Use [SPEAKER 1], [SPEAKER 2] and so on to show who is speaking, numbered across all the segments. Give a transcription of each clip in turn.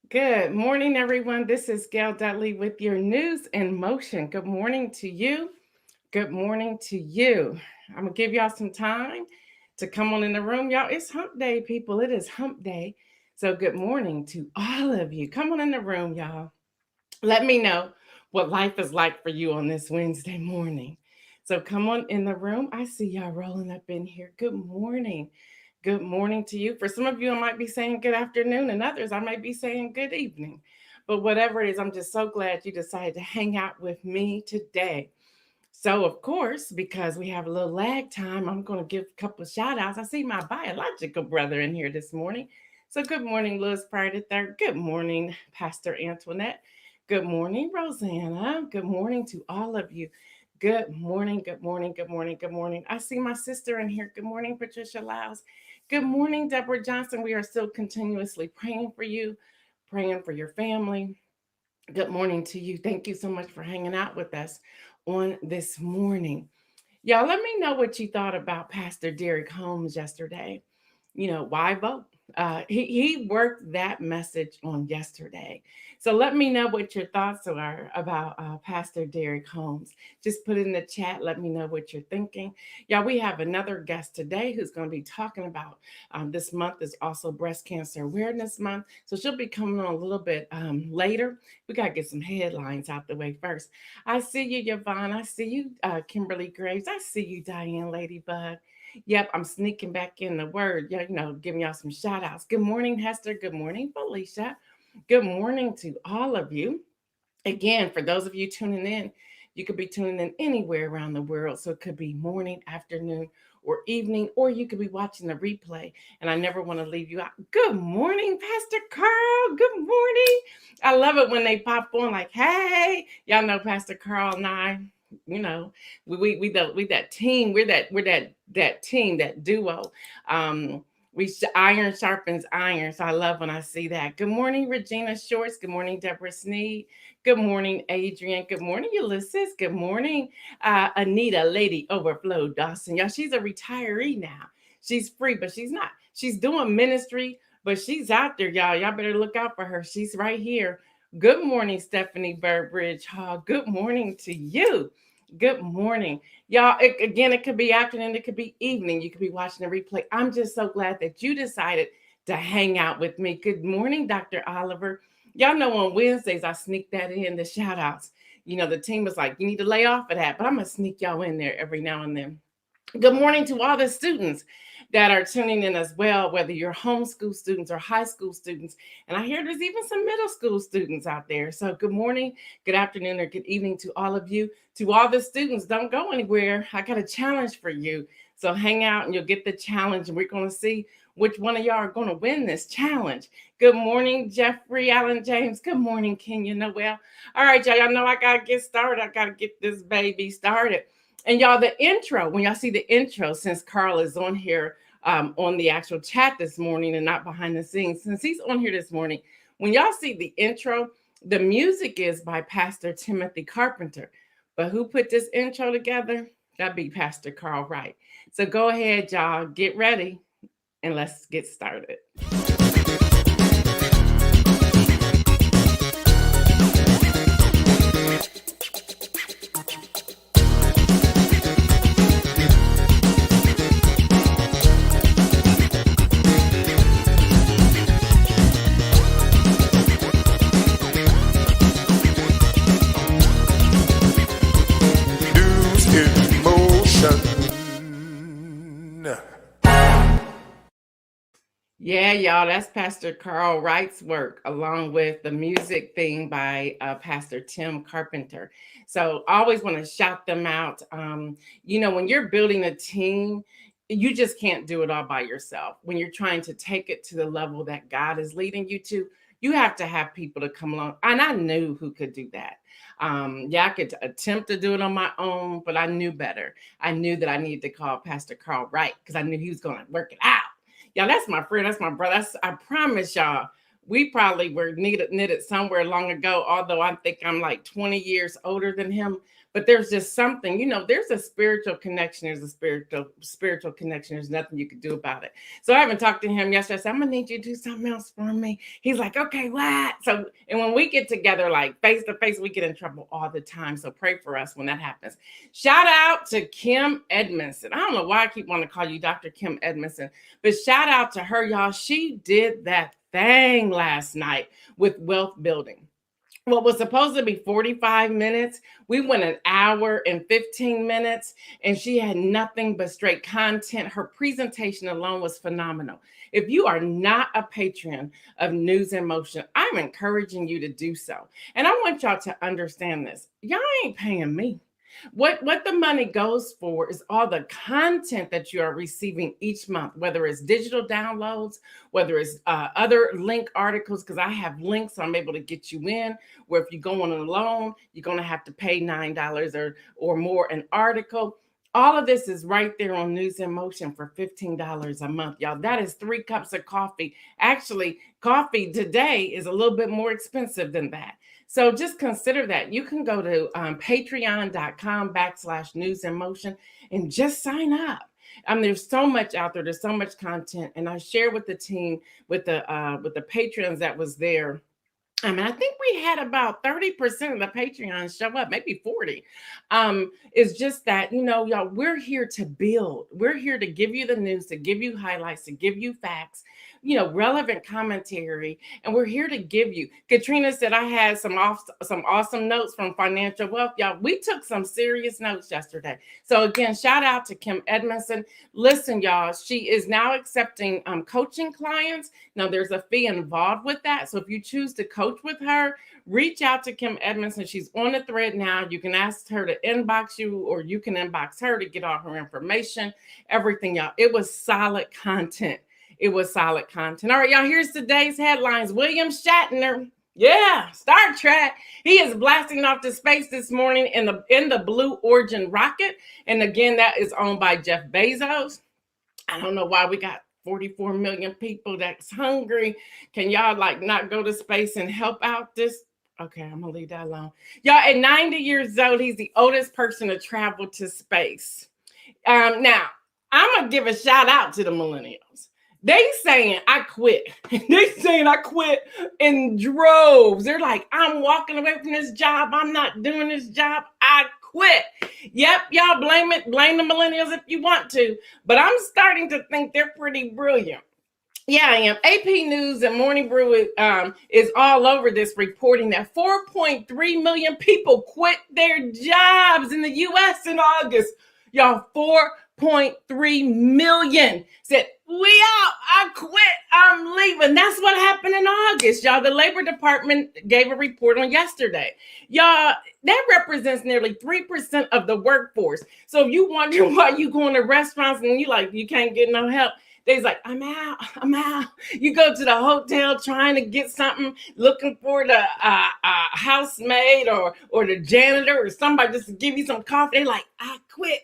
[SPEAKER 1] Good morning, everyone. This is Gail Dudley with your news in motion. Good morning to you. Good morning to you. I'm going to give y'all some time to come on in the room. Y'all, it's hump day, people. It is hump day. So, good morning to all of you. Come on in the room, y'all. Let me know what life is like for you on this Wednesday morning. So, come on in the room. I see y'all rolling up in here. Good morning. Good morning to you. For some of you, I might be saying good afternoon, and others, I might be saying good evening. But whatever it is, I'm just so glad you decided to hang out with me today. So, of course, because we have a little lag time, I'm going to give a couple of shout outs. I see my biological brother in here this morning. So, good morning, Louis Pryor III. Good morning, Pastor Antoinette. Good morning, Rosanna. Good morning to all of you. Good morning, good morning, good morning, good morning. I see my sister in here. Good morning, Patricia Lyles. Good morning, Deborah Johnson. We are still continuously praying for you, praying for your family. Good morning to you. Thank you so much for hanging out with us on this morning. Y'all, let me know what you thought about Pastor Derek Holmes yesterday. Why vote? He worked that message on yesterday. So let me know what your thoughts are about Pastor Derek Holmes. Just put in the chat. Let me know what you're thinking. Yeah, we have another guest today who's going to be talking about this month is also Breast Cancer Awareness Month. So she'll be coming on a little bit later. We got to get some headlines out the way first. I see you, Yvonne. I see you, Kimberly Graves. I see you, Diane Ladybug. Yep, I'm sneaking back in the word. Yeah, giving y'all some shout outs. Good morning, Hester. Good morning, Felicia. Good morning to all of you. Again, for those of you tuning in, you could be tuning in anywhere around the world. So it could be morning, afternoon, or evening, or you could be watching the replay. And I never want to leave you out. Good morning, Pastor Carl. Good morning. I love it when they pop on like, hey, y'all know Pastor Carl and I, you know, we that team. We're that team, that duo. Um, iron sharpens iron. So I love when I see that. Good morning, Regina Shorts. Good morning, Deborah Sneed. Good morning, Adrian. Good morning, Ulysses. Good morning, Anita Lady Overflow Dawson. Y'all, she's a retiree now. She's free, but she's not. She's doing ministry, but she's out there, y'all. Y'all better look out for her. She's right here. Good morning, Stephanie Burbridge Hall. Good morning to you. Good morning. Y'all, again, it could be afternoon, it could be evening. You could be watching a replay. I'm just so glad that you decided to hang out with me. Good morning, Dr. Oliver. Y'all know on Wednesdays, I sneak that in, the shout outs. The team was like, you need to lay off of that, but I'm going to sneak y'all in there every now and then. Good morning to all the students that are tuning in as well, whether you're homeschool students or high school students. And I hear there's even some middle school students out there. So good morning, good afternoon, or good evening to all of you. To all the students, don't go anywhere. I got a challenge for you. So hang out and you'll get the challenge. And we're going to see which one of y'all are going to win this challenge. Good morning, Jeffrey Allen James. Good morning, Kenya Noel. All right, y'all know I got to get started. I got to get this baby started. And y'all, the intro, when y'all see the intro, since Carl is on here on the actual chat this morning and not behind the scenes, since he's on here this morning, when y'all see the intro, the music is by Pastor Timothy Carpenter. But who put this intro together? That'd be Pastor Carl Wright. So go ahead, y'all, get ready, and let's get started. Yeah, y'all, that's Pastor Carl Wright's work, along with the music theme by Pastor Tim Carpenter. So I always want to shout them out. When you're building a team, you just can't do it all by yourself. When you're trying to take it to the level that God is leading you to, you have to have people to come along. And I knew who could do that. I could attempt to do it on my own, but I knew better. I knew that I needed to call Pastor Carl Wright because I knew he was going to work it out. Y'all, that's my friend. That's my brother. I promise y'all, we probably were knitted somewhere long ago, although I think I'm like 20 years older than him. but there's just something, there's a spiritual connection. There's a spiritual connection. There's nothing you can do about it. So I haven't talked to him yesterday. I said, I'm gonna need you to do something else for me. He's like, okay, what? So, and when we get together, like face to face, we get in trouble all the time. So pray for us when that happens. Shout out to Kim Edmondson. I don't know why I keep wanting to call you Dr. Kim Edmondson, but shout out to her, y'all. She did that thing last night with wealth building. What was supposed to be 45 minutes, we went an hour and 15 minutes, and she had nothing but straight content. Her presentation alone was phenomenal. If you are not a patron of News in Motion, I'm encouraging you to do so. And I want y'all to understand this. Y'all ain't paying me. What the money goes for is all the content that you are receiving each month, whether it's digital downloads, whether it's other link articles, because I have links, so I'm able to get you in, where if you go on a loan, you're going to have to pay $9 or more an article. All of this is right there on News in Motion for $15 a month, y'all. That is 3 cups of coffee. Actually, coffee today is a little bit more expensive than that. So just consider that. You can go to patreon.com/News in Motion and just sign up. There's so much out there. There's so much content. And I share with the team, with the patrons that was there. I think we had about 30% of the Patreons show up, maybe 40. It's just that, y'all, we're here to build. We're here to give you the news, to give you highlights, to give you facts, relevant commentary. And we're here to give you. Katrina said I had some awesome notes from Financial Wealth. Y'all, we took some serious notes yesterday. So again, shout out to Kim Edmondson. Listen, y'all, she is now accepting coaching clients. Now there's a fee involved with that. So if you choose to coach with her, reach out to Kim Edmondson. She's on the thread now. You can ask her to inbox you, or you can inbox her to get all her information, everything, y'all. It was solid content. It was solid content. All right, y'all, here's today's headlines. William Shatner, Star Trek. He is blasting off to space this morning in the Blue Origin rocket. And again, that is owned by Jeff Bezos. I don't know why we got 44 million people that's hungry. Can y'all not go to space and help out this? Okay, I'm gonna leave that alone. Y'all, at 90 years old, he's the oldest person to travel to space. Now, I'm gonna give a shout out to the millennials. They saying I quit. They saying I quit in droves. They're like, I'm walking away from this job. I'm not doing this job. I quit. Yep, y'all blame the millennials if you want to, but I'm starting to think they're pretty brilliant. Yeah, I am. AP News and Morning Brew is all over this, reporting that 4.3 million people quit their jobs in the U.S. in August. Y'all, 4.3 million said, we out, I quit, I'm leaving. That's what happened in August, y'all. The Labor Department gave a report on yesterday. Y'all, that represents nearly 3% of the workforce. So if you wonder why you go into restaurants and you can't get no help, they's like, I'm out. You go to the hotel trying to get something, looking for the housemaid or the janitor or somebody just to give you some coffee. They like, I quit.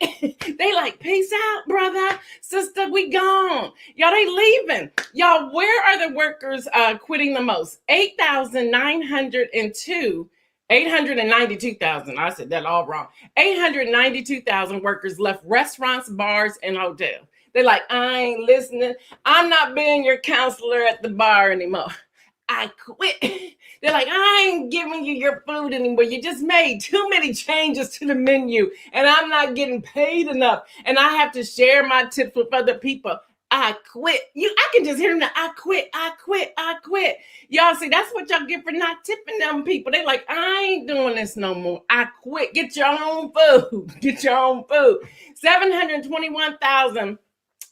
[SPEAKER 1] They like, peace out, brother, sister, we gone. Y'all, they leaving. Y'all, where are the workers quitting the most? 892,000. I said that all wrong. 892,000 workers left restaurants, bars, and hotels. They're like, I ain't listening. I'm not being your counselor at the bar anymore. I quit. They're like, I ain't giving you your food anymore. You just made too many changes to the menu, and I'm not getting paid enough. And I have to share my tips with other people. I quit. I can just hear them. I quit. Y'all see, that's what y'all get for not tipping them people. They like, I ain't doing this no more. I quit. Get your own food. 721,000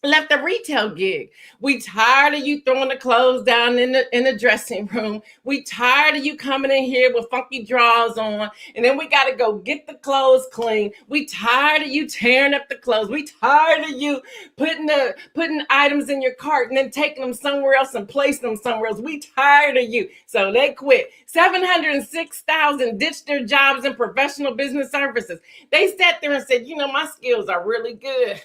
[SPEAKER 1] left the retail gig. We tired of you throwing the clothes down in the dressing room. We tired of you coming in here with funky drawers on, and then we got to go get the clothes clean. We tired of you tearing up the clothes. We tired of you putting items in your cart and then taking them somewhere else and placing them somewhere else. We tired of you. So they quit. 706,000 ditched their jobs in professional business services. They sat there and said, my skills are really good.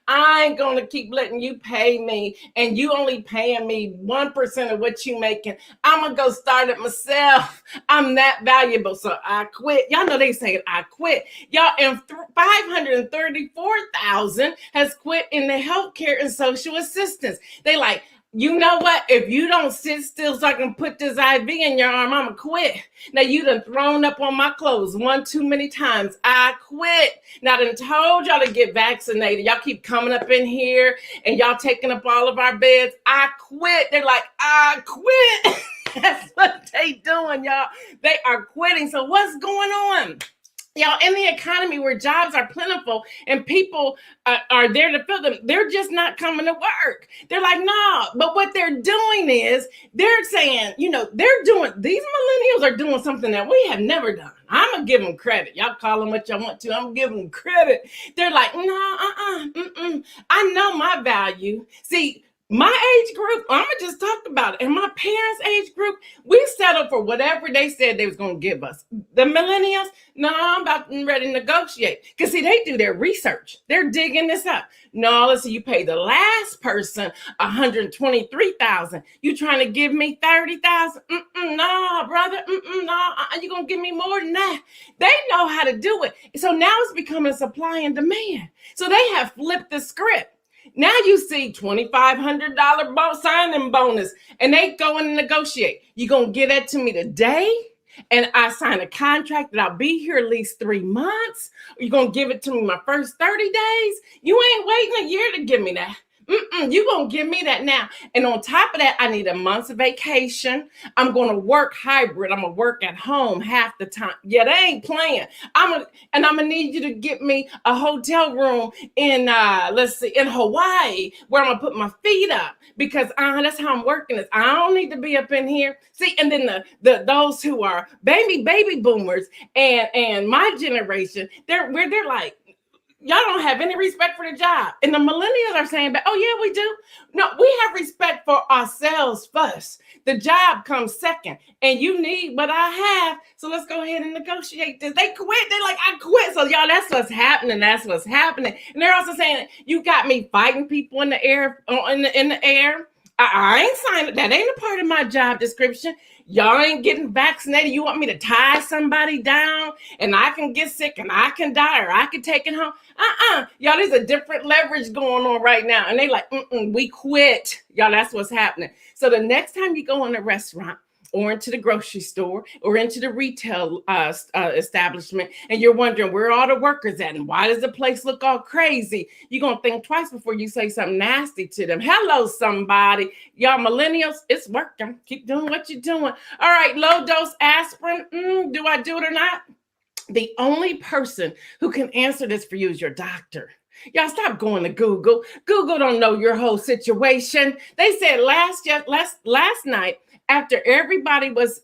[SPEAKER 1] I ain't gonna keep letting you pay me, and you only paying me 1% of what you making. I'm gonna go start it myself. I'm that valuable, so I quit. Y'all know they say I quit. Y'all, and 534,000 has quit in the healthcare and social assistance. They like, you know what? If you don't sit still so I can put this IV in your arm, I'ma quit. Now you done thrown up on my clothes one too many times. I quit. Now I done told y'all to get vaccinated. Y'all keep coming up in here and y'all taking up all of our beds. I quit. They're like, I quit. That's what they doing, y'all. They are quitting. So what's going on? Y'all, in the economy where jobs are plentiful and people are there to fill them, they're just not coming to work. They're like, nah. But what they're doing is they're saying, these millennials are doing something that we have never done. I'm going to give them credit. Y'all call them what y'all want to. I'm going to give them credit. They're like, no, I know my value. See, my age group, I'm going to just talk about it. And my parents' age group, we settled for whatever they said they was going to give us. The millennials, no, I'm about ready to negotiate. Because, see, they do their research. They're digging this up. No, let's see, you pay the last person $123,000. You trying to give me $30,000? No, brother. No, you're going to give me more than that. They know how to do it. So now it's becoming supply and demand. So they have flipped the script. Now you see $2,500 signing bonus, and they go and negotiate. You gonna give that to me today, and I sign a contract that I'll be here at least 3 months? Or you gonna give it to me my first 30 days? You ain't waiting a year to give me that. You gonna give me that now. And on top of that, I need a month's vacation. I'm gonna work hybrid. I'm gonna work at home half the time. Yeah, they ain't playing. I'm gonna need you to get me a hotel room in in Hawaii, where I'm gonna put my feet up, because that's how I'm working this. I don't need to be up in here. See, and then those who are baby boomers and my generation, they're like, y'all don't have any respect for the job. And the millennials are saying, oh yeah, we do. No, we have respect for ourselves first. The job comes second, and you need what I have. So let's go ahead and negotiate this. They quit. They're like, I quit. So y'all, that's what's happening. That's what's happening. And they're also saying, you got me fighting people in the air, in the air. I ain't signing. That ain't a part of my job description. Y'all ain't getting vaccinated. You want me to tie somebody down and I can get sick and I can die, or I can take it home? Y'all, there's a different leverage going on right now. And they like, we quit. Y'all, that's what's happening. So the next time you go in a restaurant or into the grocery store or into the retail establishment, and you're wondering where all the workers at and why does the place look all crazy, you're going to think twice before you say something nasty to them. Hello, somebody. Y'all millennials, it's working. Keep doing what you're doing. All right, low dose aspirin. Do I do it or not? The only person who can answer this for you is your doctor. Y'all stop going to Google. Google don't know your whole situation. They said last night, after everybody was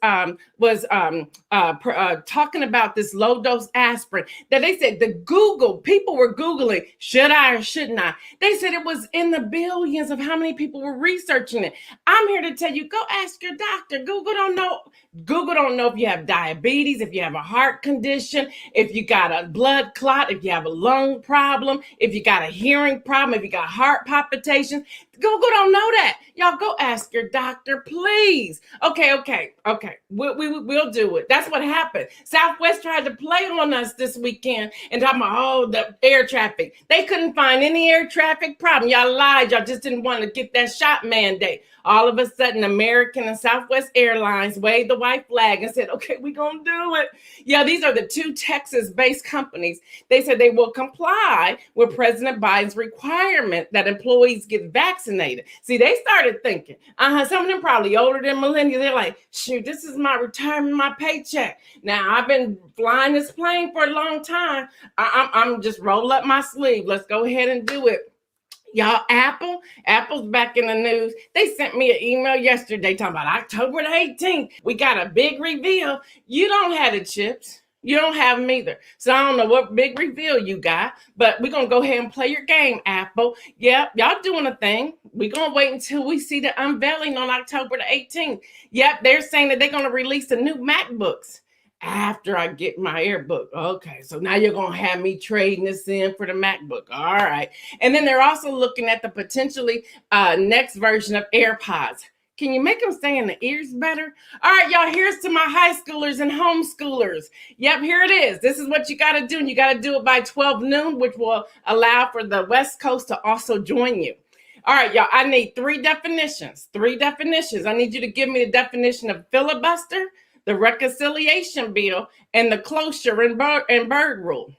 [SPEAKER 1] talking about this low dose aspirin, that they said people were Googling, should I or shouldn't I? They said it was in the billions of how many people were researching it. I'm here to tell you, go ask your doctor. Google don't know if you have diabetes, if you have a heart condition, if you got a blood clot, if you have a lung problem, if you got a hearing problem, if you got heart palpitations. Google don't know that. Y'all go ask your doctor, please. Okay. We'll do it. That's what happened. Southwest tried to play on us this weekend and talking about, the air traffic. They couldn't find any air traffic problem. Y'all lied. Y'all just didn't want to get that shot mandate. All of a sudden, American and Southwest Airlines waved the white flag and said, okay, we're going to do it. Yeah, these are the two Texas-based companies. They said they will comply with President Biden's requirement that employees get vaccinated. See, they started thinking, some of them probably older than millennials. They're like, shoot, this is my retirement, my paycheck. Now, I've been flying this plane for a long time. I'm just roll up my sleeve. Let's go ahead and do it. Y'all, Apple's back in the news. They sent me an email yesterday talking about October the 18th. We got a big reveal. You don't have the chips. You don't have them either. So I don't know what big reveal you got, but we're going to go ahead and play your game, Apple. Yep, y'all doing a thing. We're going to wait until we see the unveiling on October the 18th. Yep, they're saying that they're going to release the new MacBooks. after I get my AirBook. Okay, so now you're going to have me trading this in for the MacBook. All right. And then they're also looking at the potentially next version of AirPods. Can you make them stay in the ears better? All right, y'all, here's to my high schoolers and homeschoolers. Yep, here it is. This is what you got to do. And you got to do it by 12 noon, which will allow for the West Coast to also join you. All right, y'all, I need three definitions. I need you to give me the definition of filibuster, the reconciliation bill, and the cloture and bird rule.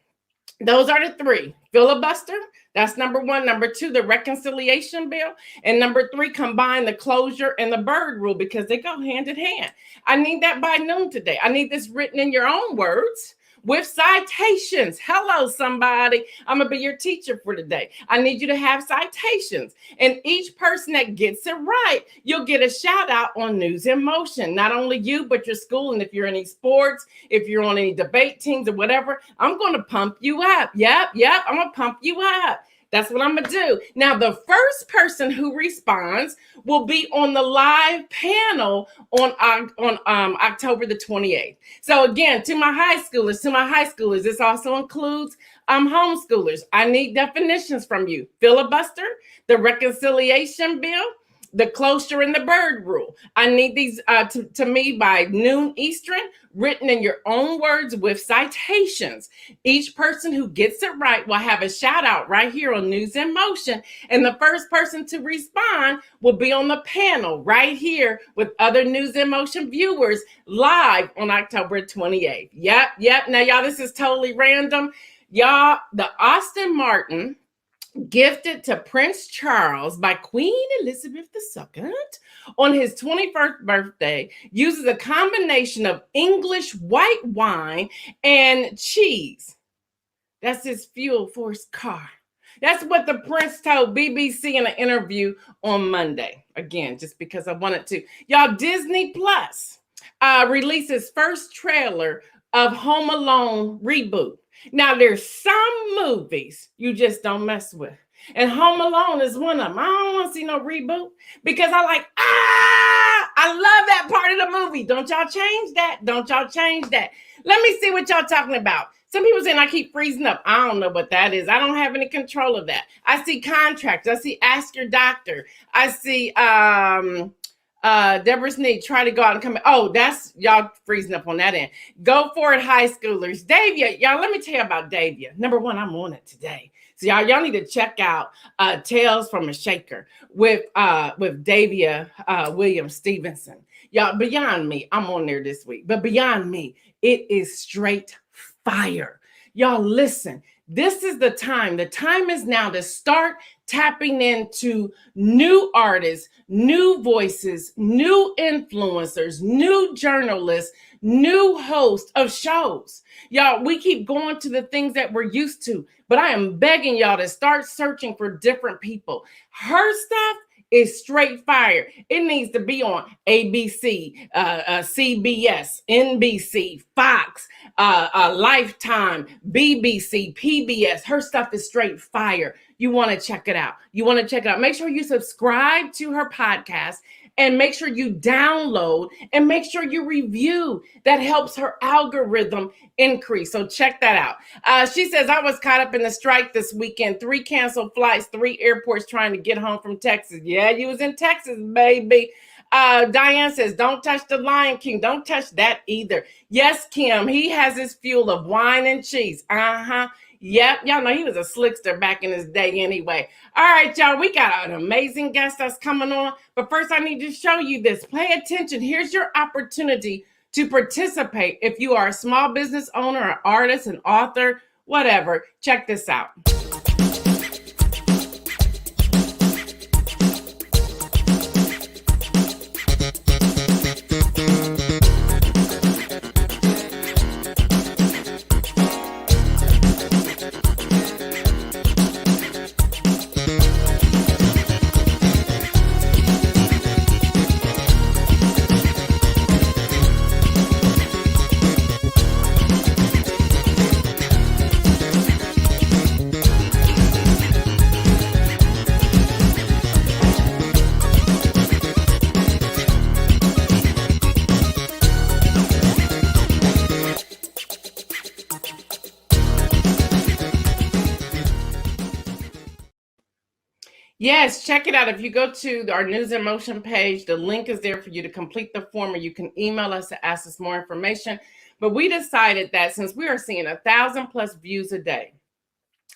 [SPEAKER 1] Those are the three. Filibuster, that's number one. Number two, the reconciliation bill. And number three, combine the closure and the bird rule because they go hand in hand. I need that by noon today. I need this written in your own words with citations. Hello, somebody. I'm going to be your teacher for today. I need you to have citations. And each person that gets it right, you'll get a shout out on News in Motion. Not only you, but your school. And if you're in any sports, if you're on any debate teams or whatever, I'm going to pump you up. Yep. I'm going to pump you up. That's what I'm going to do. Now, the first person who responds will be on the live panel on October the 28th. So again, to my high schoolers, this also includes homeschoolers. I need definitions from you. Filibuster, the reconciliation bill, the cloture and the bird rule. I need these to me by noon Eastern, written in your own words with citations. Each person who gets it right will have a shout out right here on News in Motion. And the first person to respond will be on the panel right here with other News in Motion viewers live on October 28th. Yep. Now, y'all, this is totally random. Y'all, the Aston Martin gifted to Prince Charles by Queen Elizabeth II on his 21st birthday uses a combination of English white wine and cheese. That's his fuel for his car. That's what the prince told BBC in an interview on Monday. Again, just because I wanted to. Y'all, Disney Plus releases first trailer of Home Alone reboot. Now, there's some movies you just don't mess with. And Home Alone is one of them. I don't want to see no reboot because I love that part of the movie. Don't y'all change that. Let me see what y'all talking about. Some people saying I keep freezing up. I don't know what that is. I don't have any control of that. I see contracts. I see ask your doctor. I see Deborah's need, try to go out and come. Oh, that's y'all freezing up on that end. Go for it, high schoolers. Davia, y'all, let me tell you about Davia. Number one, I'm on it today. So y'all need to check out Tales from a Shaker with Davia Williams Stevenson. Y'all, Beyond Me, I'm on there this week. But Beyond Me, it is straight fire. Y'all, listen. This is the time. The time is now to start tapping into new artists, new voices, new influencers, new journalists, new hosts of shows. Y'all, we keep going to the things that we're used to, but I am begging y'all to start searching for different people. Her stuff is straight fire. It needs to be on ABC, CBS, NBC, Fox, Lifetime, BBC, PBS. Her stuff is straight fire. You want to check it out. Make sure you subscribe to her podcast and make sure you download and make sure you review. That helps her algorithm increase. So check that out. She says, I was caught up in the strike this weekend. 3 canceled flights, 3 airports trying to get home from Texas. Yeah, you was in Texas, baby. Diane says, don't touch the Lion King. Don't touch that either. Yes, Kim, he has his fuel of wine and cheese. Yep, y'all know he was a slickster back in his day anyway. All right, y'all, we got an amazing guest that's coming on. But first, I need to show you this. Pay attention. Here's your opportunity to participate. If you are a small business owner, an artist, an author, whatever, check this out. Yes, check it out. If you go to our News in Motion page, the link is there for you to complete the form, or you can email us to ask us more information. But we decided that since we are seeing 1,000+ views a day,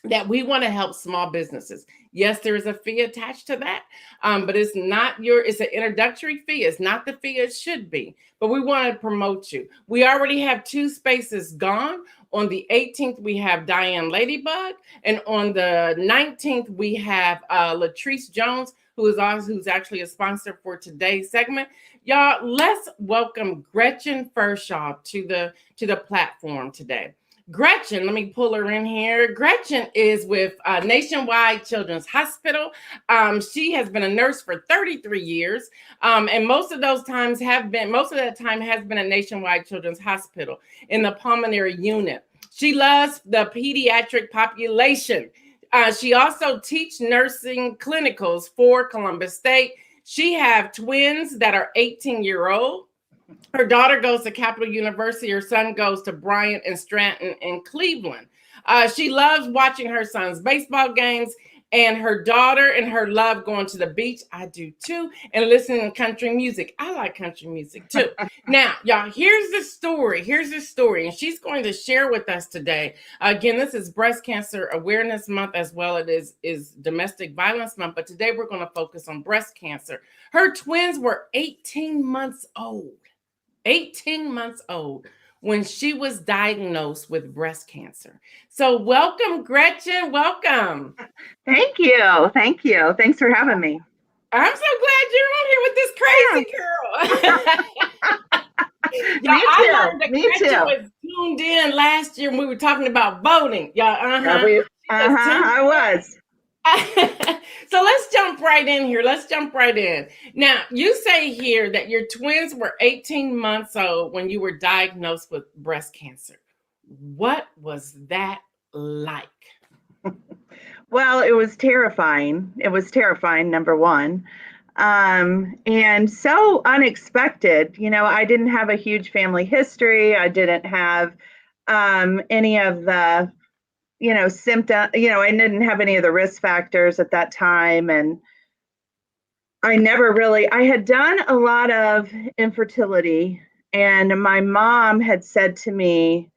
[SPEAKER 1] that we want to help small businesses. Yes, there is a fee attached to that, but it's an introductory fee. It's not the fee it should be, but we want to promote you. We already have 2 spaces gone. On the 18th, we have Diane Ladybug, and on the 19th, we have Latrice Jones, who's actually a sponsor for today's segment. Y'all, let's welcome Gretchen Firchau to the platform today. Gretchen, let me pull her in here. Gretchen is with Nationwide Children's Hospital. She has been a nurse for 33 years, and most of that time has been at Nationwide Children's Hospital in the pulmonary unit. She loves the pediatric population. She also teaches nursing clinicals for Columbus State. She have twins that are 18-year-old. Her daughter goes to Capital University. Her son goes to Bryant and Stratton in Cleveland. She loves watching her son's baseball games, and her daughter and her love going to the beach. I do too. And listening to country music. I like country music too. Now, y'all, here's the story. And she's going to share with us today. Again, this is Breast Cancer Awareness Month, as well as is Domestic Violence Month. But today we're going to focus on breast cancer. Her twins were 18 months old. 18 months old when she was diagnosed with breast cancer. So welcome, Gretchen. Welcome.
[SPEAKER 2] Thank you. Thanks for having me.
[SPEAKER 1] I'm so glad you're on here with this crazy girl. I learned that Gretchen was tuned in last year when we were talking about voting.
[SPEAKER 2] I was.
[SPEAKER 1] So let's jump right in here. Now, you say here that your twins were 18 months old when you were diagnosed with breast cancer. What was that like?
[SPEAKER 2] Well, it was terrifying. Number one. And so unexpected. I didn't have a huge family history. I didn't have any of the symptom, I didn't have any of the risk factors at that time. And I had done a lot of infertility, and my mom had said to me,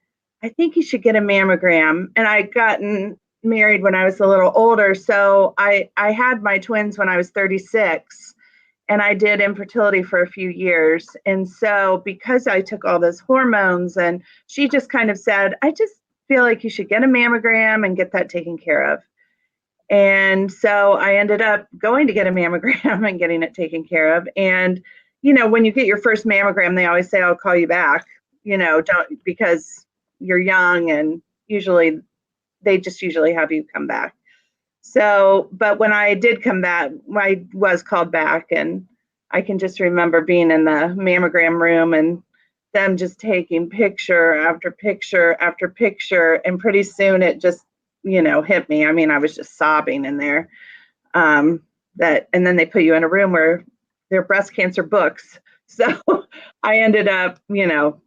[SPEAKER 2] I think you should get a mammogram. And I'd gotten married when I was a little older. So I had my twins when I was 36, and I did infertility for a few years. And so because I took all those hormones, and she just kind of said, I just feel like you should get a mammogram and get that taken care of. And so I ended up going to get a mammogram and getting it taken care of. And, when you get your first mammogram, they always say, I'll call you back, don't, because you're young, and they just usually have you come back. So, but when I did come back, I was called back, and I can just remember being in the mammogram room and them just taking picture after picture after picture. And pretty soon it just, hit me. I mean, I was just sobbing in there. And then they put you in a room where there are breast cancer books. So I ended up,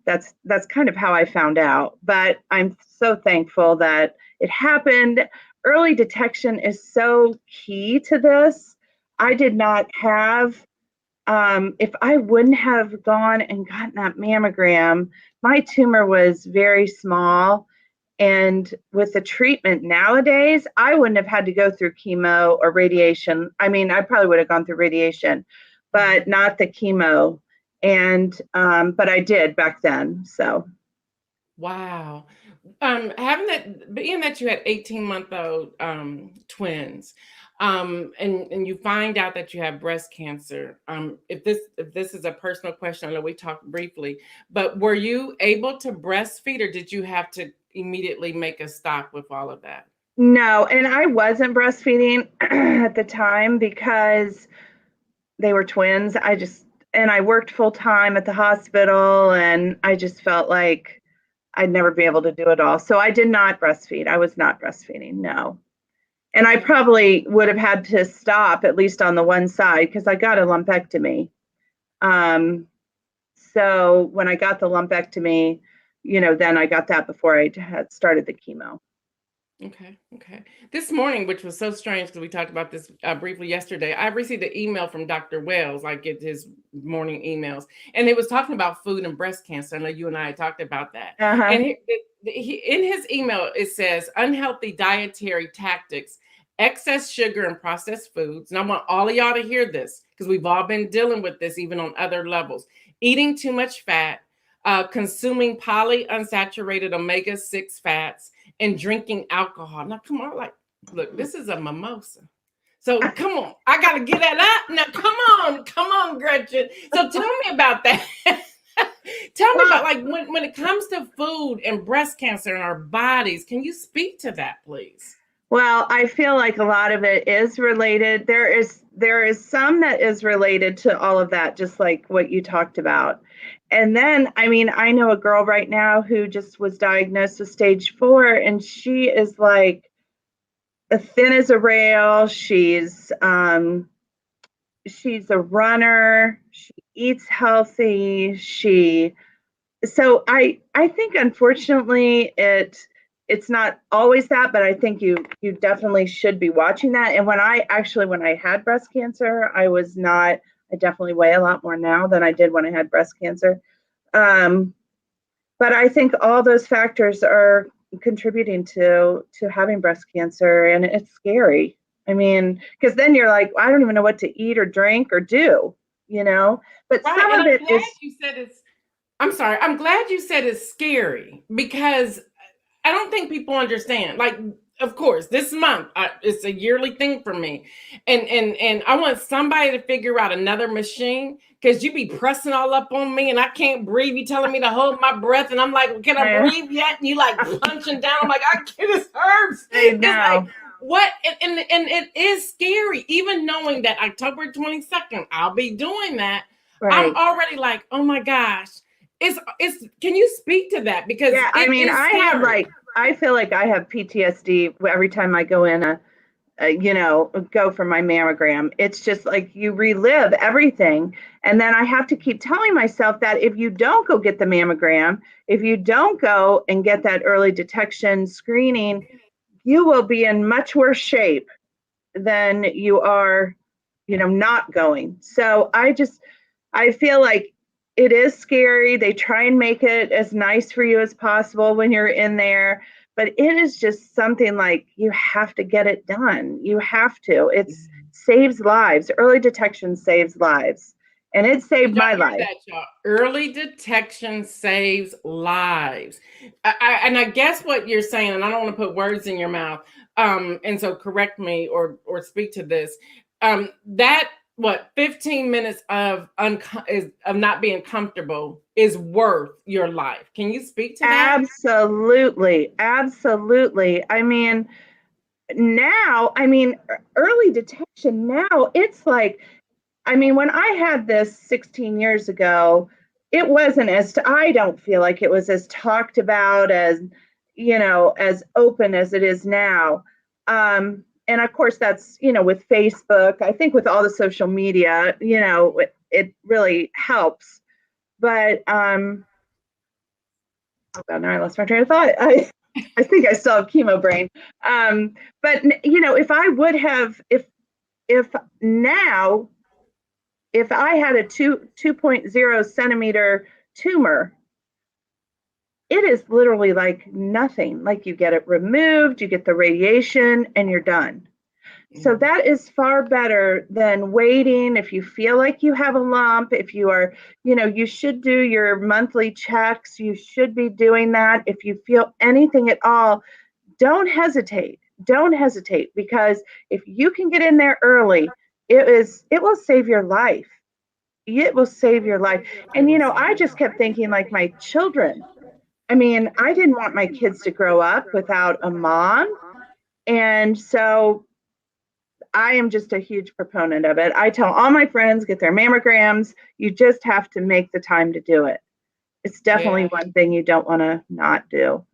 [SPEAKER 2] that's kind of how I found out. But I'm so thankful that it happened. Early detection is so key to this. I did not have, if I wouldn't have gone and gotten that mammogram, my tumor was very small. And with the treatment nowadays, I wouldn't have had to go through chemo or radiation. I mean, I probably would have gone through radiation, but not the chemo. And, but I did back then. So.
[SPEAKER 1] Wow. Being that you had 18-month-old twins, and you find out that you have breast cancer, if this is a personal question, I know we talked briefly, but were you able to breastfeed, or did you have to immediately make a stop with all of that?
[SPEAKER 2] No, and I wasn't breastfeeding at the time because they were twins. I worked full time at the hospital, and I just felt like I'd never be able to do it all. So I did not breastfeed. I was not breastfeeding, no. And I probably would have had to stop at least on the one side because I got a lumpectomy. So when I got the lumpectomy, then I got that before I had started the chemo.
[SPEAKER 1] Okay. Okay. This morning, which was so strange because we talked about this briefly yesterday, I received an email from Dr. Wells. I get his morning emails, and it was talking about food and breast cancer. I know you and I had talked about that.
[SPEAKER 2] Uh-huh.
[SPEAKER 1] And in his email, it says unhealthy dietary tactics, excess sugar and processed foods. And I want all of y'all to hear this because we've all been dealing with this, even on other levels. Eating too much fat, consuming polyunsaturated omega-6 fats, and drinking alcohol. Now, come on, like, look, this is a mimosa. So come on, I gotta get that up. Now, come on, Gretchen. So tell me about that. Tell me
[SPEAKER 2] Well,
[SPEAKER 1] about like when it comes to food and breast cancer in our bodies. Can you speak to that, please?
[SPEAKER 2] well, I feel like a lot of it is related. There is some that is related to all of that, just like what you talked about. And then, I mean, I know a girl right now who just was diagnosed with stage 4, and she is like as thin as a rail. She's a runner. She eats healthy. So I think unfortunately it's not always that, but I think you definitely should be watching that. And when I had breast cancer, I definitely weigh a lot more now than I did when I had breast cancer. Um, but I think all those factors are contributing to having breast cancer, and it's scary. I mean, because then you're like, I don't even know what to eat or drink or do, you know. But
[SPEAKER 1] Right.
[SPEAKER 2] some
[SPEAKER 1] And
[SPEAKER 2] of
[SPEAKER 1] I'm
[SPEAKER 2] it
[SPEAKER 1] glad
[SPEAKER 2] is
[SPEAKER 1] you said it's I'm sorry. I'm glad you said it's scary because I don't think people understand. Like, of course, this month it's a yearly thing for me, and I want somebody to figure out another machine because you be pressing all up on me and I can't breathe. You telling me to hold my breath, and I'm like, can I
[SPEAKER 2] I,
[SPEAKER 1] breathe yet? And you like punching down. I'm like, I can't. This hurts.
[SPEAKER 2] I
[SPEAKER 1] It's like
[SPEAKER 2] know.
[SPEAKER 1] what, and it is scary, even knowing that October 22nd I'll be doing that. I'm
[SPEAKER 2] Right.
[SPEAKER 1] already like, oh my gosh. It's can you speak to that because
[SPEAKER 2] Yeah, I
[SPEAKER 1] it
[SPEAKER 2] mean,
[SPEAKER 1] is scary.
[SPEAKER 2] I feel like I have PTSD every time I go in go for my mammogram. It's just like you relive everything. And then I have to keep telling myself that if you don't go get the mammogram, if you don't go and get that early detection screening, you will be in much worse shape than you are, not going. So I feel like it is scary. They try and make it as nice for you as possible when you're in there, but it is just something like you have to get it done. You have to. It saves lives. Early detection saves lives. And it saved
[SPEAKER 1] Did y'all
[SPEAKER 2] my
[SPEAKER 1] hear
[SPEAKER 2] life.
[SPEAKER 1] that, y'all? Early detection saves lives. And I guess what you're saying, and I don't want to put words in your mouth, and so correct me or speak to this. That what 15 minutes of not being comfortable is worth your life. Can you speak to that?
[SPEAKER 2] Absolutely. Absolutely. Early detection now, it's like, when I had this 16 years ago, it wasn't I don't feel like it was as talked about as open as it is now. And of course, that's, with Facebook, I think with all the social media, it really helps. But, oh God, now I lost my train of thought. I think I still have chemo brain. But, if I would have, if now, if I had a 2.0 centimeter tumor, it is literally like nothing. Like you get it removed, you get the radiation, and you're done. So
[SPEAKER 1] Mm.
[SPEAKER 2] that is far better than waiting. If you feel like you have a lump, if you are, you should do your monthly checks. You should be doing that. If you feel anything at all, don't hesitate. Don't hesitate, because if you can get in there early, it will save your life. It will save your life.
[SPEAKER 1] It
[SPEAKER 2] And
[SPEAKER 1] was
[SPEAKER 2] I just kept thinking, like, my children. I mean, I didn't want my kids to grow up without a mom. And so I am just a huge proponent of it. I tell all my friends, get their mammograms. You just have to make the time to do it. It's definitely
[SPEAKER 1] yeah.
[SPEAKER 2] one thing you don't want to not do.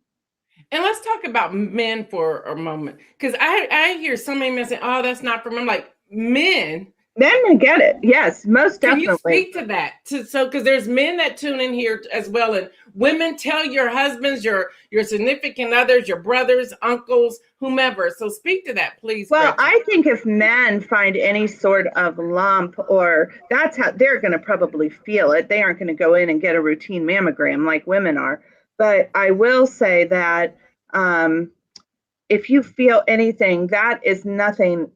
[SPEAKER 1] And let's talk about men for a moment, because I hear so many men say, "Oh, that's not for me." I'm like, men.
[SPEAKER 2] Men get it. Yes, most
[SPEAKER 1] Can you
[SPEAKER 2] definitely.
[SPEAKER 1] speak to that? Because there's men that tune in here as well, and women, tell your husbands, your significant others, your brothers, uncles, whomever. So speak to that, please,
[SPEAKER 2] Well,
[SPEAKER 1] Gretchen.
[SPEAKER 2] I think if men find any sort of lump, or that's how they're going to probably feel it. They aren't going to go in and get a routine mammogram like women are. But I will say that um, if you feel anything, that is nothing.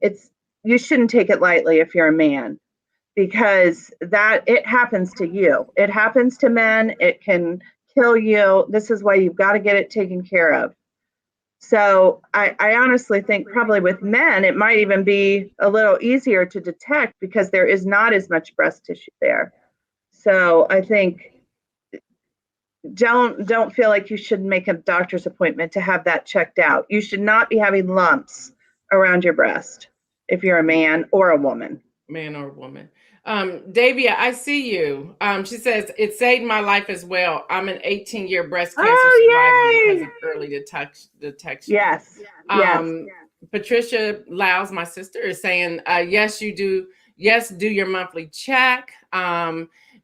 [SPEAKER 2] You shouldn't take it lightly if you're a man, because that it happens to you. It happens to men. It can kill you. This is why you've got to get it taken care of. So I honestly think probably with men, it might even be a little easier to detect because there is not as much breast tissue there. So I think don't feel like you should make a doctor's appointment to have that checked out. You should not be having lumps around your breast if you're a man or a woman.
[SPEAKER 1] Man or woman. Davia, I see you. She says, it saved my life as well. I'm an 18-year breast cancer survivor
[SPEAKER 2] Oh,
[SPEAKER 1] because
[SPEAKER 2] yay!
[SPEAKER 1] of early detection.
[SPEAKER 2] Yes, yes.
[SPEAKER 1] Patricia Lyles, my sister, is saying, yes, you do. Yes, do your monthly check.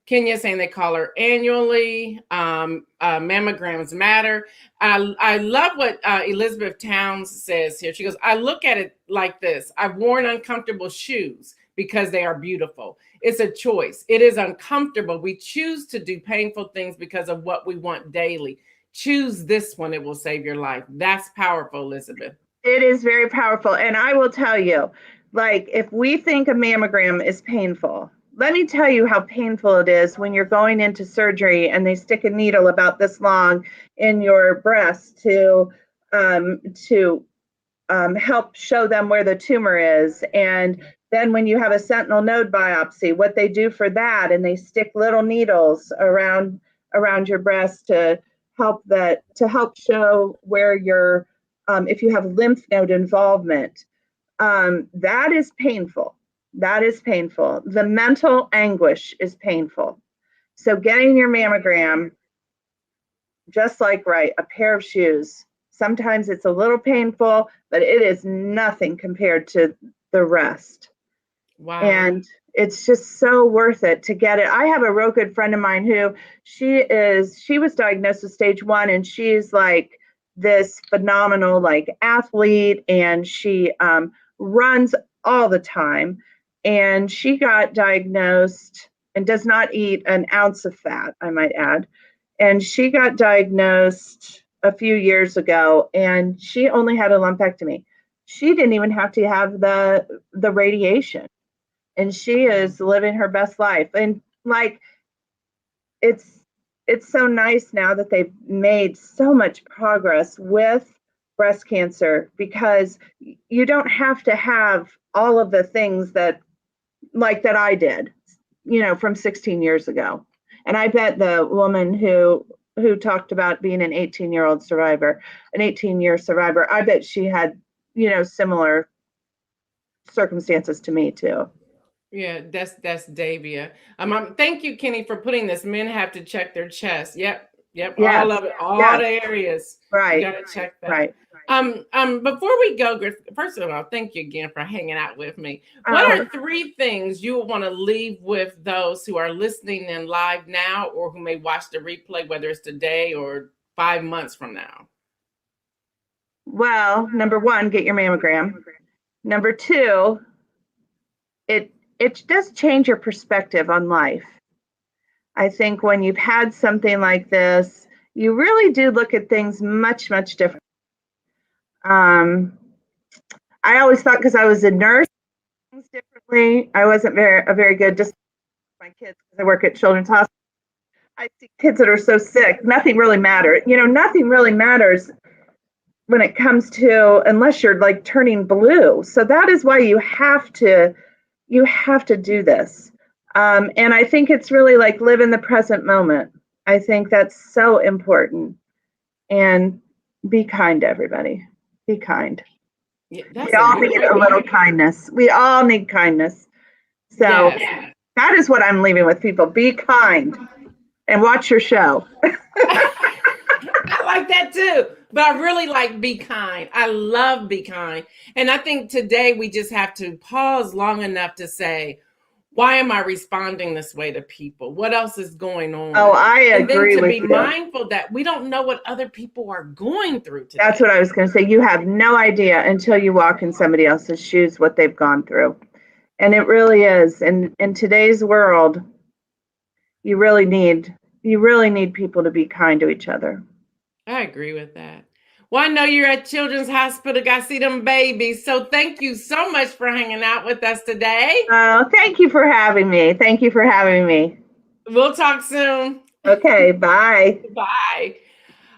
[SPEAKER 1] Kenya saying they call her annually. Mammograms matter. I love what Elizabeth Towns says here. She goes, I look at it like this. I've worn uncomfortable shoes because they are beautiful. It's a choice. It is uncomfortable. We choose to do painful things because of what we want daily. Choose this one. It will save your life. That's powerful, Elizabeth.
[SPEAKER 2] It is very powerful. And I will tell you, like, if we think a mammogram is painful, let me tell you how painful it is when you're going into surgery and they stick a needle about this long in your breast to help show them where the tumor is. And then when you have a sentinel node biopsy, what they do for that, and they stick little needles around your breast to help show where your if you have lymph node involvement. That is painful. That is painful. The mental anguish is painful. So getting your mammogram, just like a pair of shoes, sometimes it's a little painful, but it is nothing compared to the rest.
[SPEAKER 1] Wow.
[SPEAKER 2] And it's just so worth it to get it. I have a real good friend of mine who she was diagnosed with stage 1, and she's like this phenomenal like athlete, and she runs all the time. And she got diagnosed and does not eat an ounce of fat, I might add. And she got diagnosed a few years ago, and she only had a lumpectomy. She didn't even have to have the radiation, and she is living her best life. And like, it's so nice now that they've made so much progress with breast cancer, because you don't have to have all of the things that I did, from 16 years ago. And I bet the woman who talked about being an 18-year survivor, I bet she had, similar circumstances to me too.
[SPEAKER 1] Yeah, that's Davia. Thank you, Kenny, for putting this. Men have to check their chest. Yep,
[SPEAKER 2] Yes.
[SPEAKER 1] all of it, all
[SPEAKER 2] Yes.
[SPEAKER 1] the areas.
[SPEAKER 2] Right.
[SPEAKER 1] You gotta check that.
[SPEAKER 2] Right.
[SPEAKER 1] Before we go, first of all, thank you again for hanging out with me. What are 3 things you would want to leave with those who are listening in live now, or who may watch the replay, whether it's today or 5 months from now?
[SPEAKER 2] Well, number 1, get your mammogram. Number 2, it does change your perspective on life. I think when you've had something like this, you really do look at things much, much different. I always thought, because I was a nurse, things differently. I wasn't very good just my kids, because I work at Children's Hospital. I see kids that are so sick. Nothing really matters. Nothing really matters when it comes to, unless you're like turning blue. So that is why you have to do this. And I think it's really like live in the present moment. I think that's so important. And be kind to everybody. Be kind.
[SPEAKER 1] Yeah,
[SPEAKER 2] we all need a little kindness. We all need kindness. So that is what I'm leaving with people. Be kind and watch your show.
[SPEAKER 1] I like that too, but I really like be kind. I love be kind. And I think today we just have to pause long enough to say, Why am I responding this way to people? What else is going
[SPEAKER 2] Oh,
[SPEAKER 1] on?
[SPEAKER 2] I
[SPEAKER 1] And then
[SPEAKER 2] agree
[SPEAKER 1] to
[SPEAKER 2] with
[SPEAKER 1] be
[SPEAKER 2] you.
[SPEAKER 1] mindful that we don't know what other people are going through
[SPEAKER 2] That's
[SPEAKER 1] today.
[SPEAKER 2] what I was going to say. You have no idea until you walk in somebody else's shoes what they've gone through. And it really is. And in today's world, you really need people to be kind to each other.
[SPEAKER 1] I agree with that. Well, I know you're at Children's Hospital. Got to see them babies. So thank you so much for hanging out with us today.
[SPEAKER 2] Oh, thank you for having me. Thank you for having me.
[SPEAKER 1] We'll talk soon.
[SPEAKER 2] Okay, bye.
[SPEAKER 1] Bye.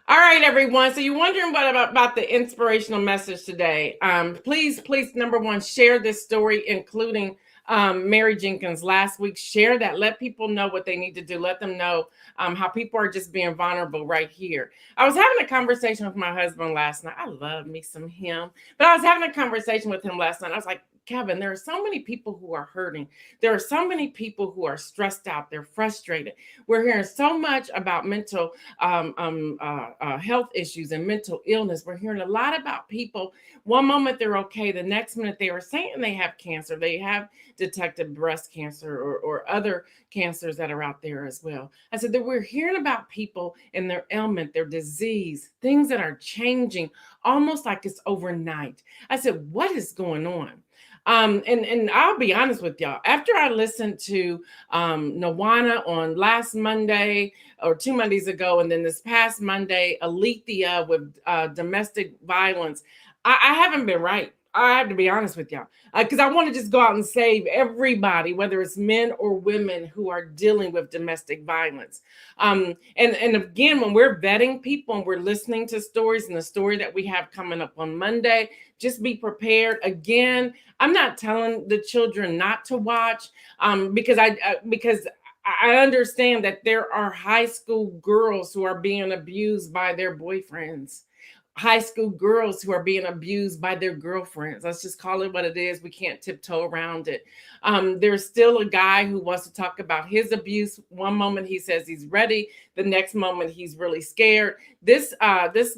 [SPEAKER 1] All right, everyone. So you're wondering what about the inspirational message today? Please, number one, share this story, including Mary Jenkins last week. Share that. Let people know what they need to do. Let them know how people are just being vulnerable right here. I was having a conversation with my husband last night. I love me some him, but I was having a conversation with him last night. I was like, Kevin, there are so many people who are hurting. There are so many people who are stressed out. They're frustrated. We're hearing so much about mental health issues and mental illness. We're hearing a lot about people. One moment they're okay, the next minute they are saying they have cancer, they have detected breast cancer or other cancers that are out there as well. I said that we're hearing about people and their ailment, their disease, things that are changing almost like it's overnight. I said, what is going on? And I'll be honest with y'all. After I listened to Nawana on last Monday or 2 Mondays ago, and then this past Monday, Alethea with domestic violence, I haven't been right. I have to be honest with y'all, because I want to just go out and save everybody, whether it's men or women who are dealing with domestic violence. And again, when we're vetting people and we're listening to stories, and the story that we have coming up on Monday, just be prepared. Again, I'm not telling the children not to watch, because I understand that there are high school girls who are being abused by their boyfriends, high school girls who are being abused by their girlfriends. Let's just call it what it is. We can't tiptoe around it. There's still a guy who wants to talk about his abuse. One moment he says he's ready, the next moment he's really scared. This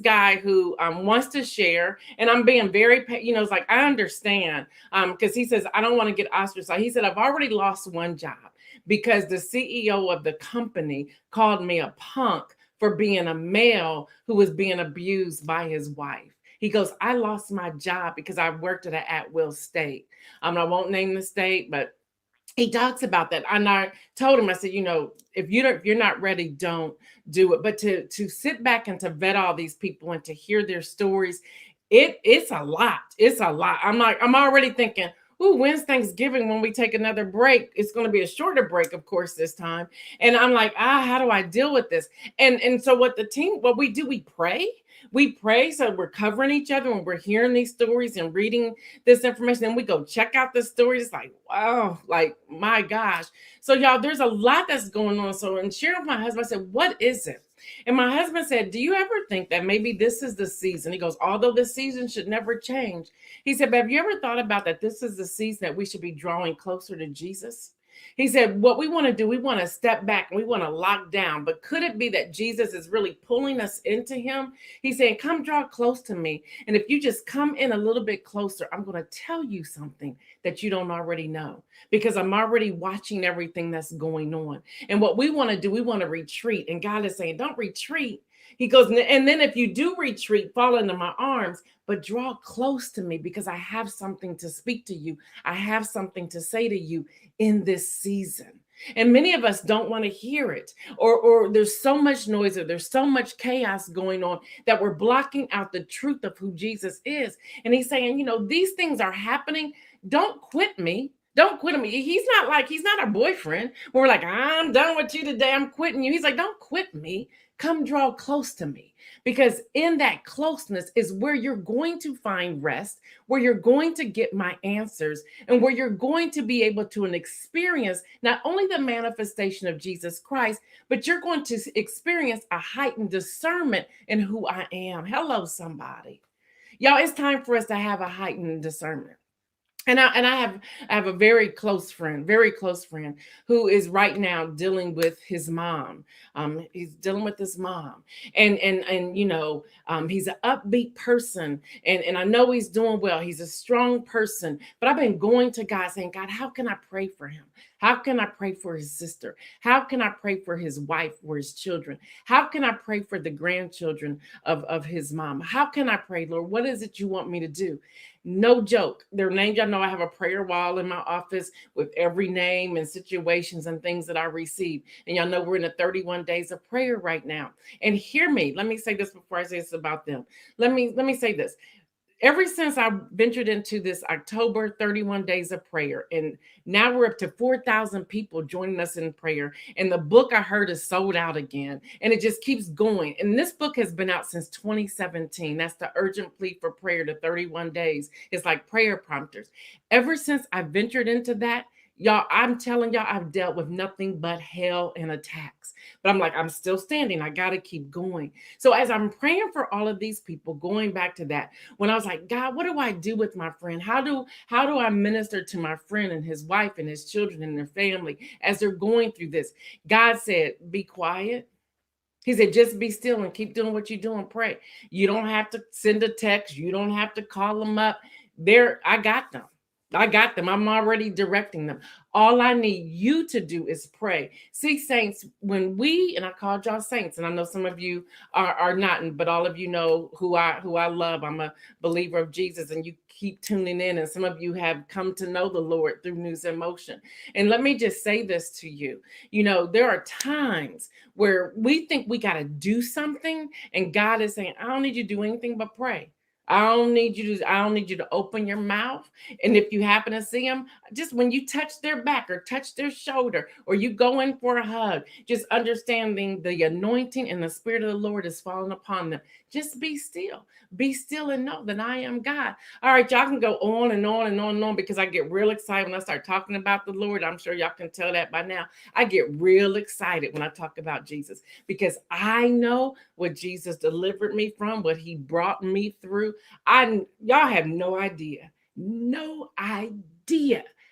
[SPEAKER 1] guy who wants to share, and I'm being very, it's like I understand, because he says I don't want to get ostracized. He said I've already lost one job because the CEO of the company called me a punk for being a male who was being abused by his wife. He goes, I lost my job because I worked at an at-will state. I won't name the state, but he talks about that. And I told him, I said, if you're not ready, don't do it. But to sit back and to vet all these people and to hear their stories, it's a lot. It's a lot. I'm already thinking, ooh, when's Thanksgiving when we take another break? It's going to be a shorter break, of course, this time. And I'm like, how do I deal with this? And so what we do, we pray. We pray, so we're covering each other when we're hearing these stories and reading this information. Then we go check out the stories. It's like, wow, like my gosh. So y'all, there's a lot that's going on. So in sharing with my husband, I said, what is it? And my husband said, do you ever think that maybe this is the season? He goes, although the season should never change. He said, but have you ever thought about that this is the season that we should be drawing closer to Jesus? He said, what we want to do, we want to step back and we want to lock down. But could it be that Jesus is really pulling us into him? He's saying, come draw close to me. And if you just come in a little bit closer, I'm going to tell you something that you don't already know, because I'm already watching everything that's going on. And what we want to do, we want to retreat. And God is saying, don't retreat. He goes, and then if you do retreat, fall into my arms, but draw close to me because I have something to speak to you. I have something to say to you in this season. And many of us don't want to hear it, or there's so much noise, or there's so much chaos going on that we're blocking out the truth of who Jesus is. And he's saying, these things are happening. Don't quit me. Don't quit him. He's not our boyfriend. We're like, I'm done with you today. I'm quitting you. He's like, don't quit me. Come draw close to me, because in that closeness is where you're going to find rest, where you're going to get my answers, and where you're going to be able to experience not only the manifestation of Jesus Christ, but you're going to experience a heightened discernment in who I am. Hello, somebody. Y'all, it's time for us to have a heightened discernment. And I have a very close friend, who is right now dealing with his mom. He's dealing with his mom, and he's an upbeat person, and I know he's doing well. He's a strong person, but I've been going to God saying, God, how can I pray for him? How can I pray for his sister? How can I pray for his wife or his children? How can I pray for the grandchildren of his mom? How can I pray, Lord? What is it you want me to do? No joke. Their names, y'all know I have a prayer wall in my office with every name and situations and things that I receive. And y'all know we're in the 31 days of prayer right now. And hear me. Let me say this before I say this about them. Let me say this. Ever since I ventured into this October 31 days of prayer, and now we're up to 4,000 people joining us in prayer. And the book I heard is sold out again, and it just keeps going. And this book has been out since 2017. That's the urgent plea for prayer, the 31 days. It's like prayer prompters. Ever since I ventured into that, y'all, I'm telling y'all, I've dealt with nothing but hell and attacks. But I'm like, I'm still standing. I got to keep going. So as I'm praying for all of these people, going back to that, when I was like, God, what do I do with my friend? How do I minister to my friend and his wife and his children and their family as they're going through this? God said, be quiet. He said, just be still and keep doing what you're doing. Pray. You don't have to send a text. You don't have to call them up. I got them. I got them. I'm already directing them. All I need you to do is pray. See, saints, when and I called y'all saints, and I know some of you are not, but all of you know who I love. I'm a believer of Jesus, and you keep tuning in, and some of you have come to know the Lord through News in Motion. And let me just say this to you. There are times where we think we got to do something, and God is saying, I don't need you to do anything but pray. I don't need you to open your mouth. And if you happen to see them, just when you touch their back or touch their shoulder or you go in for a hug, just understanding the anointing and the spirit of the Lord is falling upon them. Just be still. Be still and know that I am God. All right, y'all can go on and on and on and on because I get real excited when I start talking about the Lord. I'm sure y'all can tell that by now. I get real excited when I talk about Jesus because I know what Jesus delivered me from, what he brought me through. Y'all have no idea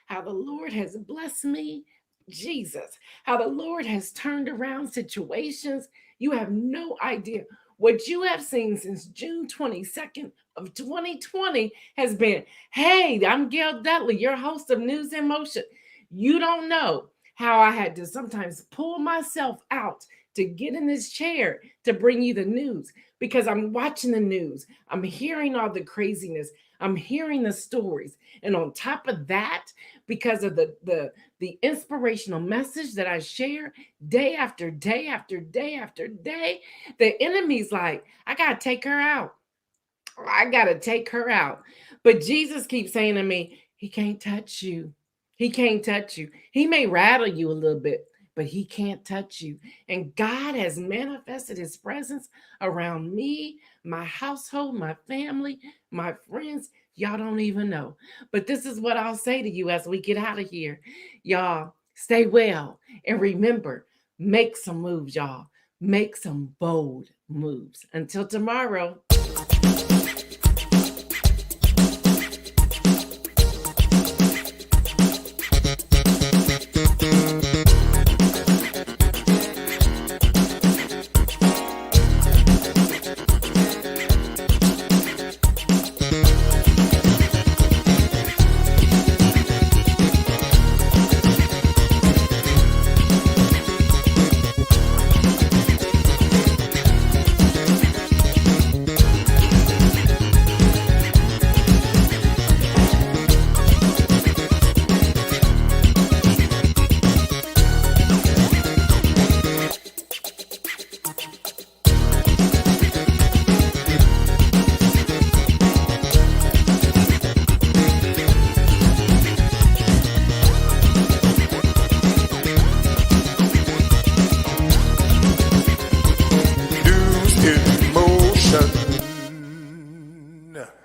[SPEAKER 1] how the Lord has blessed me. Jesus, how the Lord has turned around situations. You have no idea. What you have seen since June 22nd of 2020 has been, hey, I'm Gail Dudley, your host of News in Motion. You don't know how I had to sometimes pull myself out to get in this chair to bring you the news because I'm watching the news. I'm hearing all the craziness. I'm hearing the stories. And on top of that, because of the inspirational message that I share day after day after day after day, the enemy's like, I got to take her out. I got to take her out. But Jesus keeps saying to me, he can't touch you. He can't touch you. He may rattle you a little bit, but he can't touch you. And God has manifested his presence around me, my household, my family, my friends. Y'all don't even know. But this is what I'll say to you as we get out of here. Y'all, stay well. And remember, make some moves, y'all. Make some bold moves. Until tomorrow.